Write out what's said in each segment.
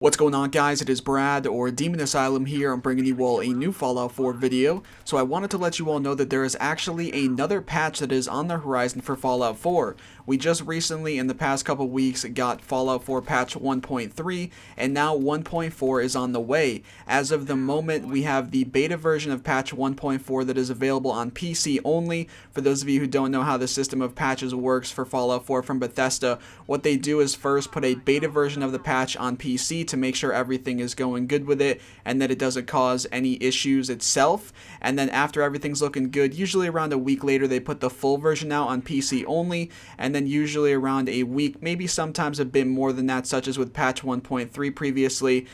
What's going on, guys? It is Brad, or Demon Asylum here. I'm bringing you all a new Fallout 4 video. So I wanted to let you all know that there is actually another patch that is on the horizon for Fallout 4. We just recently, in the past couple weeks, got Fallout 4 patch 1.3, and now 1.4 is on the way. As of the moment, we have the beta version of patch 1.4 that is available on PC only. For those of you who don't know how the system of patches works for Fallout 4 from Bethesda, what they do is first put a beta version of the patch on PC to make sure everything is going good with it and that it doesn't cause any issues itself. And then after everything's looking good, usually around a week later, they put the full version out on PC only, and then usually around a week, maybe sometimes a bit more than that, such as with patch 1.3 previously,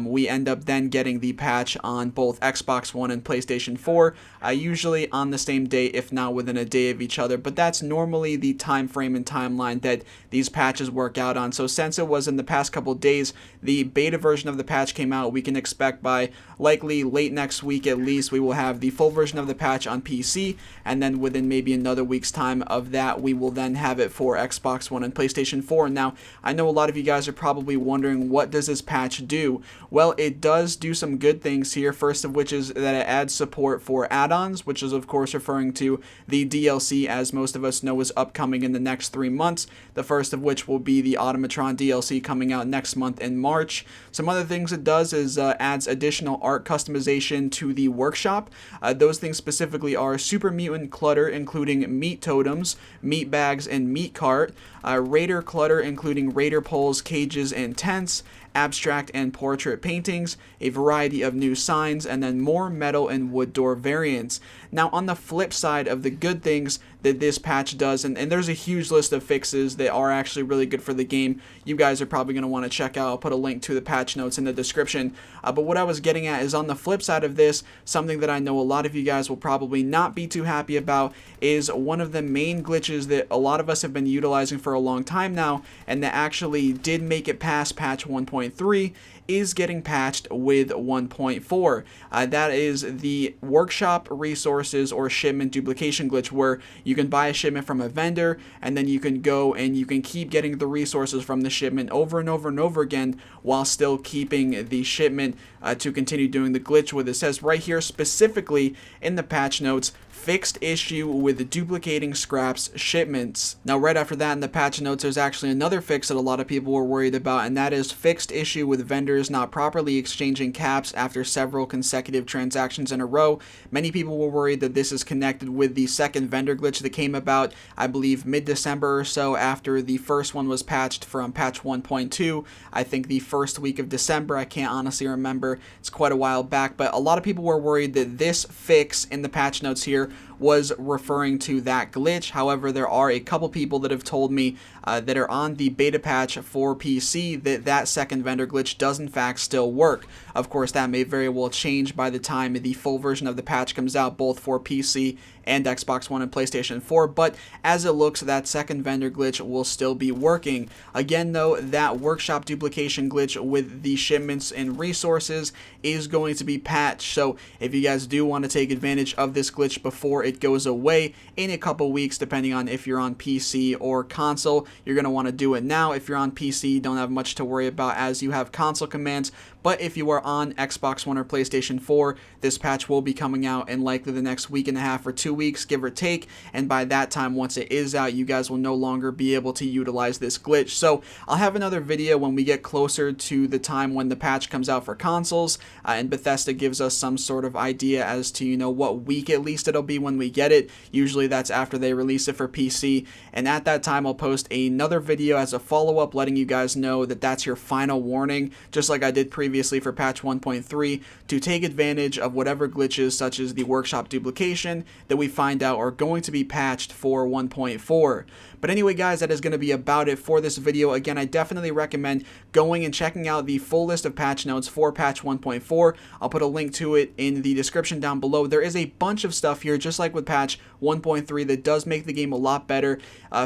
we end up then getting the patch on both Xbox One and PlayStation 4, usually on the same day, if not within a day of each other. But that's normally the time frame and timeline that these patches work out on. So since it was in the past couple days, the beta version of the patch came out, we can expect by likely late next week at least, we will have the full version of the patch on PC, and then within maybe another week's time of that, we will then have it for Xbox One and PlayStation 4. Now, I know a lot of you guys are probably wondering, what does this patch do? Well, it does do some good things here, first of which is that it adds support for add-ons, which is of course referring to the DLC, as most of us know is upcoming in the next 3 months, the first of which will be the Automatron DLC coming out next month in March. Some other things it does is adds additional art customization to the workshop. Those things specifically are super mutant clutter, including meat totems, meat bags, and meat cart, raider clutter, including raider poles, cages, and tents, abstract and portrait paintings, a variety of new signs, and then more metal and wood door variants. Now, on the flip side of the good things that this patch does, and there's a huge list of fixes that are actually really good for the game, you guys are probably going to want to check out. I'll put a link to the patch notes in the description. But what I was getting at is, on the flip side of this, something that I know a lot of you guys will probably not be too happy about is one of the main glitches that a lot of us have been utilizing for a long time now, and that actually did make it past patch 1.3, is getting patched with 1.4. That is the workshop resources or shipment duplication glitch, where you can buy a shipment from a vendor and then you can go and you can keep getting the resources from the shipment over and over and over again while still keeping the shipment to continue doing the glitch with. It says right here specifically in the patch notes, fixed issue with duplicating scraps shipments. Now, right after that in the patch notes, there's actually another fix that a lot of people were worried about, and that is fixed issue with vendors not properly exchanging caps after several consecutive transactions in a row. Many people were worried that this is connected with the second vendor glitch that came about, I believe, mid-December or so, after the first one was patched from patch 1.2. I think the first week of December, I can't honestly remember, it's quite a while back, but a lot of people were worried that this fix in the patch notes here was referring to that glitch. However, there are a couple people that have told me that are on the beta patch for PC that second vendor glitch does in fact still work. Of course, that may very well change by the time the full version of the patch comes out, both for PC and Xbox One and PlayStation 4, but as it looks, that second vendor glitch will still be working. Again though, that workshop duplication glitch with the shipments and resources is going to be patched, so if you guys do want to take advantage of this glitch before it goes away in a couple weeks, depending on if you're on PC or console, you're going to want to do it now. If you're on PC, you don't have much to worry about as you have console commands, but if you are on Xbox One or PlayStation 4, this patch will be coming out in likely the next week and a half or 2 weeks, give or take, and by that time, once it is out, you guys will no longer be able to utilize this glitch. So I'll have another video when we get closer to the time when the patch comes out for consoles, and Bethesda gives us some sort of idea as to, you know, what week at least it'll be when we get it. Usually that's after they release it for PC, and at that time I'll post another video as a follow-up letting you guys know that that's your final warning, just like I did previously for patch 1.3, to take advantage of whatever glitches such as the workshop duplication that we find out are going to be patched for 1.4. But anyway, guys, that is going to be about it for this video. Again, I definitely recommend going and checking out the full list of patch notes for patch 1.4. I'll put a link to it in the description down below. There is a bunch of stuff here, just like like with patch 1.3 that does make the game a lot better,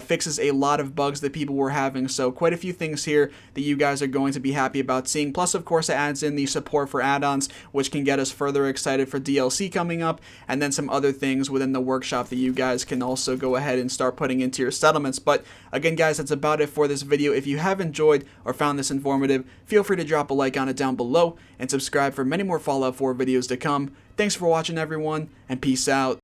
fixes a lot of bugs that people were having. So quite a few things here that you guys are going to be happy about seeing. Plus, of course, it adds in the support for add-ons, which can get us further excited for DLC coming up, and then some other things within the workshop that you guys can also go ahead and start putting into your settlements. But again, guys, that's about it for this video. If you have enjoyed or found this informative, feel free to drop a like on it down below and subscribe for many more Fallout 4 videos to come. Thanks for watching, everyone, and peace out.